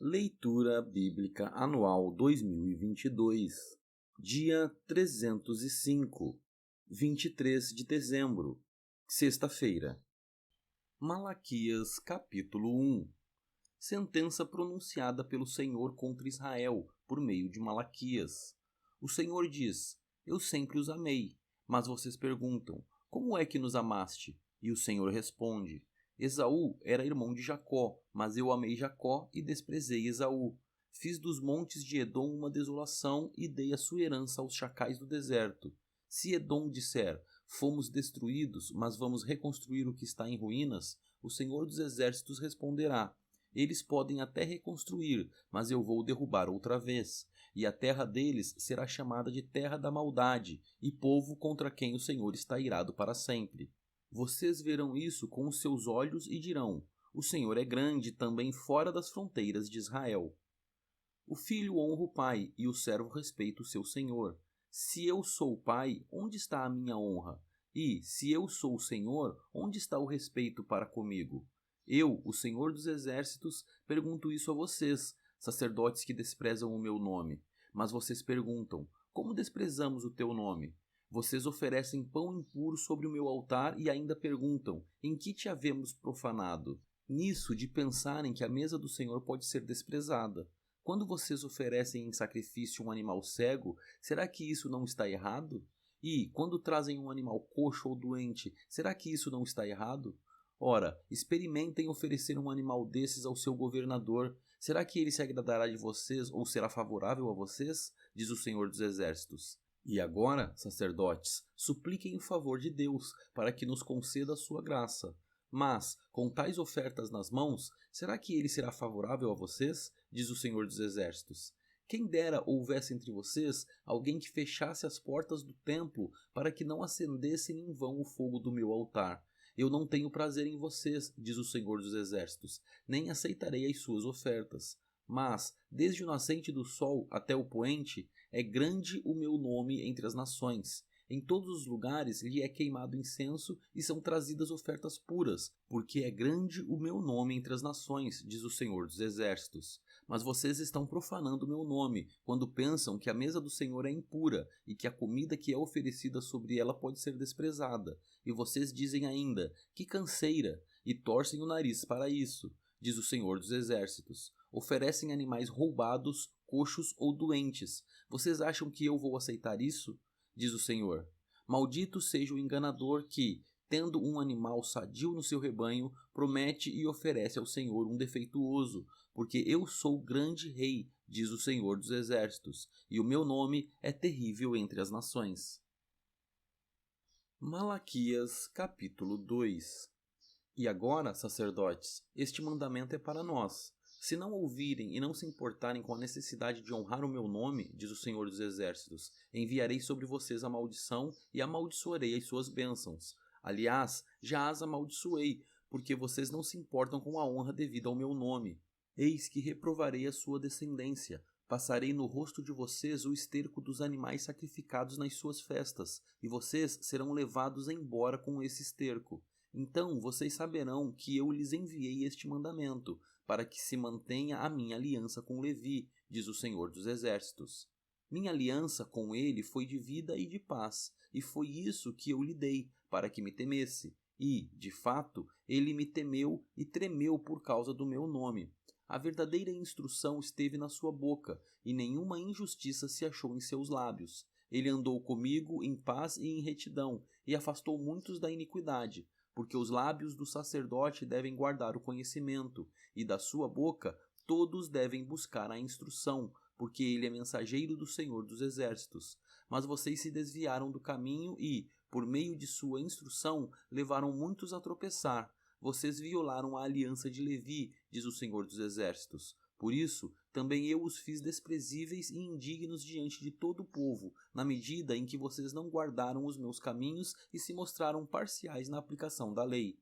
Leitura Bíblica Anual 2022, dia 305, 23 de dezembro, sexta-feira. Malaquias, capítulo 1. Sentença pronunciada pelo Senhor contra Israel, por meio de Malaquias. O Senhor diz: Eu sempre os amei. Mas vocês perguntam: Como é que nos amaste? E o Senhor responde: Esaú era irmão de Jacó, mas eu amei Jacó e desprezei Esaú. Fiz dos montes de Edom uma desolação e dei a sua herança aos chacais do deserto. Se Edom disser: Fomos destruídos, mas vamos reconstruir o que está em ruínas, o Senhor dos Exércitos responderá: Eles podem até reconstruir, mas eu vou derrubar outra vez. E a terra deles será chamada de terra da maldade, e povo contra quem o Senhor está irado para sempre. Vocês verão isso com os seus olhos e dirão: O Senhor é grande também fora das fronteiras de Israel. O filho honra o pai, e o servo respeita o seu senhor. Se eu sou o pai, onde está a minha honra? E, se eu sou o Senhor, onde está o respeito para comigo? Eu, o Senhor dos Exércitos, pergunto isso a vocês, sacerdotes que desprezam o meu nome. Mas vocês perguntam: Como desprezamos o teu nome? Vocês oferecem pão impuro sobre o meu altar e ainda perguntam: Em que te havemos profanado? Nisso de pensarem que a mesa do Senhor pode ser desprezada. Quando vocês oferecem em sacrifício um animal cego, será que isso não está errado? E, quando trazem um animal coxo ou doente, será que isso não está errado? Ora, experimentem oferecer um animal desses ao seu governador. Será que ele se agradará de vocês ou será favorável a vocês? Diz o Senhor dos Exércitos. E agora, sacerdotes, supliquem o favor de Deus, para que nos conceda a sua graça. Mas, com tais ofertas nas mãos, será que ele será favorável a vocês? Diz o Senhor dos Exércitos. Quem dera houvesse entre vocês alguém que fechasse as portas do templo, para que não acendessem em vão o fogo do meu altar. Eu não tenho prazer em vocês, diz o Senhor dos Exércitos, nem aceitarei as suas ofertas. Mas, desde o nascente do sol até o poente, é grande o meu nome entre as nações. Em todos os lugares lhe é queimado incenso e são trazidas ofertas puras, porque é grande o meu nome entre as nações, diz o Senhor dos Exércitos. Mas vocês estão profanando o meu nome, quando pensam que a mesa do Senhor é impura e que a comida que é oferecida sobre ela pode ser desprezada. E vocês dizem ainda: Que canseira! E torcem o nariz para isso, diz o Senhor dos Exércitos. Oferecem animais roubados, coxos ou doentes. Vocês acham que eu vou aceitar isso? Diz o Senhor. Maldito seja o enganador que, tendo um animal sadio no seu rebanho, promete e oferece ao Senhor um defeituoso, porque eu sou grande rei, diz o Senhor dos Exércitos, e o meu nome é terrível entre as nações. Malaquias, capítulo 2. E agora, sacerdotes, este mandamento é para nós. Se não ouvirem e não se importarem com a necessidade de honrar o meu nome, diz o Senhor dos Exércitos, enviarei sobre vocês a maldição e amaldiçoarei as suas bênçãos. Aliás, já as amaldiçoei, porque vocês não se importam com a honra devida ao meu nome. Eis que reprovarei a sua descendência. Passarei no rosto de vocês o esterco dos animais sacrificados nas suas festas, e vocês serão levados embora com esse esterco. Então vocês saberão que eu lhes enviei este mandamento, para que se mantenha a minha aliança com Levi, diz o Senhor dos Exércitos. Minha aliança com ele foi de vida e de paz, e foi isso que eu lhe dei, para que me temesse. E, de fato, ele me temeu e tremeu por causa do meu nome. A verdadeira instrução esteve na sua boca, e nenhuma injustiça se achou em seus lábios. Ele andou comigo em paz e em retidão, e afastou muitos da iniquidade, porque os lábios do sacerdote devem guardar o conhecimento, e da sua boca todos devem buscar a instrução, porque ele é mensageiro do Senhor dos Exércitos. Mas vocês se desviaram do caminho e, por meio de sua instrução, levaram muitos a tropeçar. Vocês violaram a aliança de Levi, diz o Senhor dos Exércitos. Por isso, também eu os fiz desprezíveis e indignos diante de todo o povo, na medida em que vocês não guardaram os meus caminhos e se mostraram parciais na aplicação da lei.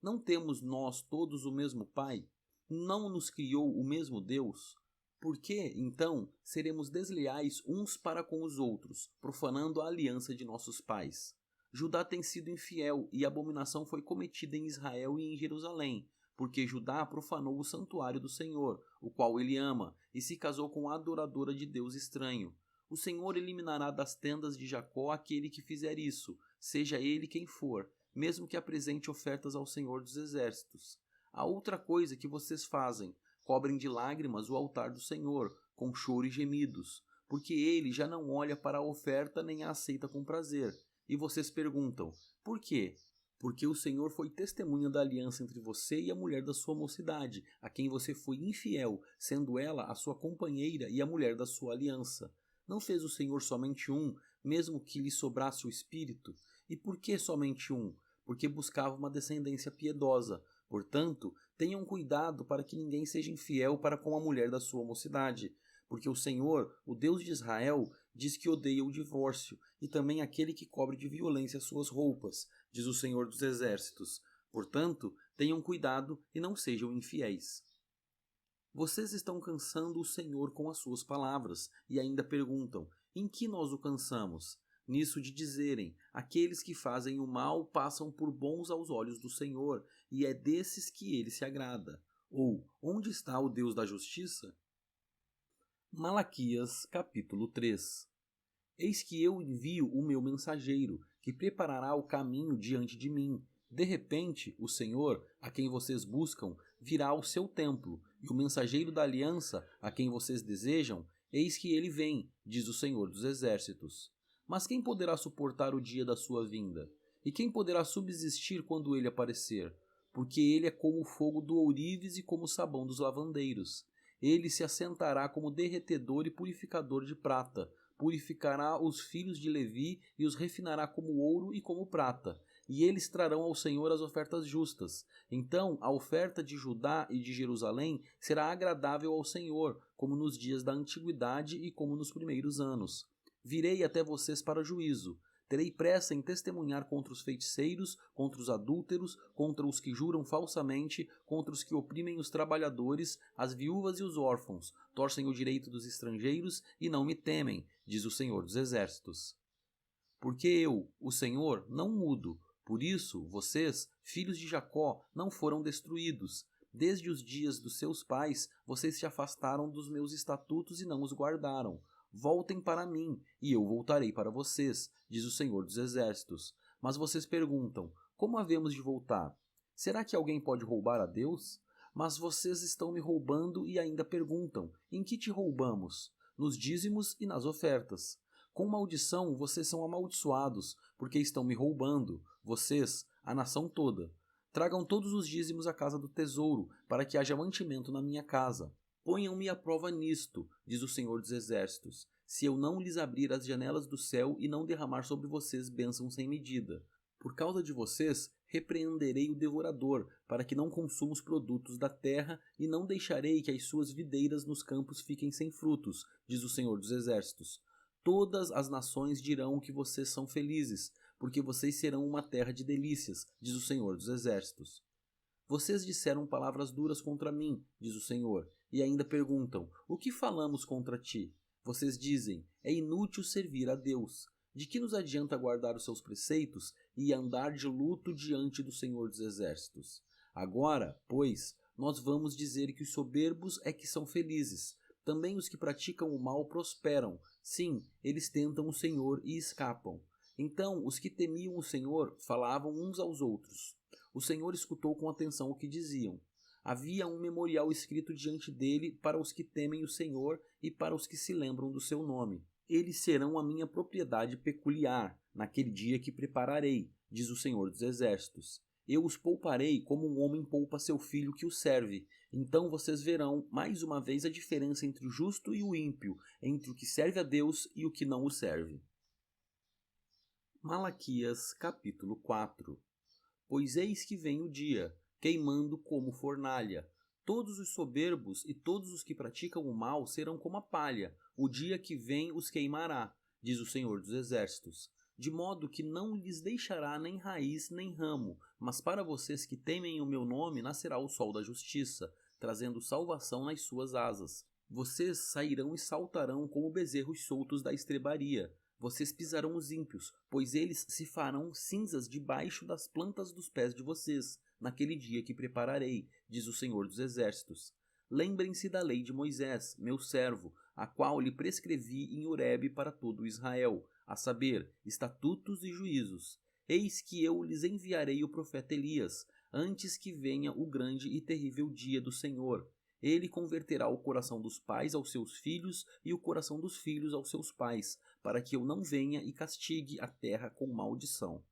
Não temos nós todos o mesmo Pai? Não nos criou o mesmo Deus? Por que, então, seremos desleais uns para com os outros, profanando a aliança de nossos pais? Judá tem sido infiel e a abominação foi cometida em Israel e em Jerusalém. porque Judá profanou o santuário do Senhor, o qual ele ama, e se casou com a adoradora de Deus estranho. O Senhor eliminará das tendas de Jacó aquele que fizer isso, seja ele quem for, mesmo que apresente ofertas ao Senhor dos Exércitos. A outra coisa que vocês fazem, cobrem de lágrimas o altar do Senhor, com choro e gemidos, porque ele já não olha para a oferta nem a aceita com prazer. E vocês perguntam, por quê? Porque o Senhor foi testemunha da aliança entre você e a mulher da sua mocidade, a quem você foi infiel, sendo ela a sua companheira e a mulher da sua aliança. Não fez o Senhor somente um, mesmo que lhe sobrasse o espírito? E por que somente um? Porque buscava uma descendência piedosa. Portanto, tenham cuidado para que ninguém seja infiel para com a mulher da sua mocidade. Porque o Senhor, o Deus de Israel, diz que odeia o divórcio, e também aquele que cobre de violência suas roupas, diz o Senhor dos Exércitos. Portanto, tenham cuidado e não sejam infiéis. Vocês estão cansando o Senhor com as suas palavras, e ainda perguntam, em que nós o cansamos? Nisso de dizerem, aqueles que fazem o mal passam por bons aos olhos do Senhor, e é desses que ele se agrada. Ou, onde está o Deus da justiça? Malaquias, capítulo 3. Eis que eu envio o meu mensageiro, que preparará o caminho diante de mim. De repente, o Senhor, a quem vocês buscam, virá ao seu templo, e o mensageiro da aliança, a quem vocês desejam, eis que ele vem, diz o Senhor dos Exércitos. Mas quem poderá suportar o dia da sua vinda? E quem poderá subsistir quando ele aparecer? Porque ele é como o fogo do ourives e como o sabão dos lavandeiros. Ele se assentará como derretedor e purificador de prata, purificará os filhos de Levi e os refinará como ouro e como prata, e eles trarão ao Senhor as ofertas justas. Então a oferta de Judá e de Jerusalém será agradável ao Senhor, como nos dias da antiguidade e como nos primeiros anos. Virei até vocês para juízo. Terei pressa em testemunhar contra os feiticeiros, contra os adúlteros, contra os que juram falsamente, contra os que oprimem os trabalhadores, as viúvas e os órfãos, torcem o direito dos estrangeiros e não me temem, diz o Senhor dos Exércitos. Porque eu, o Senhor, não mudo. Por isso, vocês, filhos de Jacó, não foram destruídos. Desde os dias dos seus pais, vocês se afastaram dos meus estatutos e não os guardaram. Voltem para mim, e eu voltarei para vocês, diz o Senhor dos Exércitos. Mas vocês perguntam, como havemos de voltar? Será que alguém pode roubar a Deus? Mas vocês estão me roubando e ainda perguntam, em que te roubamos? Nos dízimos e nas ofertas. Com maldição vocês são amaldiçoados, porque estão me roubando, vocês, a nação toda. Tragam todos os dízimos à casa do tesouro, para que haja mantimento na minha casa. Ponham-me à prova nisto, diz o Senhor dos Exércitos, se eu não lhes abrir as janelas do céu e não derramar sobre vocês bênçãos sem medida. Por causa de vocês, repreenderei o devorador, para que não consuma os produtos da terra, e não deixarei que as suas videiras nos campos fiquem sem frutos, diz o Senhor dos Exércitos. Todas as nações dirão que vocês são felizes, porque vocês serão uma terra de delícias, diz o Senhor dos Exércitos. Vocês disseram palavras duras contra mim, diz o Senhor, e ainda perguntam, o que falamos contra ti? Vocês dizem, é inútil servir a Deus. De que nos adianta guardar os seus preceitos e andar de luto diante do Senhor dos Exércitos? Agora, pois, nós vamos dizer que os soberbos é que são felizes. Também os que praticam o mal prosperam. Sim, eles tentam o Senhor e escapam. Então, os que temiam o Senhor falavam uns aos outros. O Senhor escutou com atenção o que diziam. Havia um memorial escrito diante dele para os que temem o Senhor e para os que se lembram do seu nome. Eles serão a minha propriedade peculiar, naquele dia que prepararei, diz o Senhor dos Exércitos. Eu os pouparei como um homem poupa seu filho que o serve. Então vocês verão, mais uma vez, a diferença entre o justo e o ímpio, entre o que serve a Deus e o que não o serve. Malaquias, capítulo 4. Pois eis que vem o dia, queimando como fornalha. Todos os soberbos e todos os que praticam o mal serão como a palha. O dia que vem os queimará, diz o Senhor dos Exércitos. De modo que não lhes deixará nem raiz nem ramo, mas para vocês que temem o meu nome nascerá o sol da justiça, trazendo salvação nas suas asas. Vocês sairão e saltarão como bezerros soltos da estrebaria. Vocês pisarão os ímpios, pois eles se farão cinzas debaixo das plantas dos pés de vocês. naquele dia que prepararei, diz o Senhor dos Exércitos. Lembrem-se da lei de Moisés, meu servo, a qual lhe prescrevi em Horebe para todo Israel, a saber, estatutos e juízos. Eis que eu lhes enviarei o profeta Elias, antes que venha o grande e terrível dia do Senhor. Ele converterá o coração dos pais aos seus filhos e o coração dos filhos aos seus pais, para que eu não venha e castigue a terra com maldição.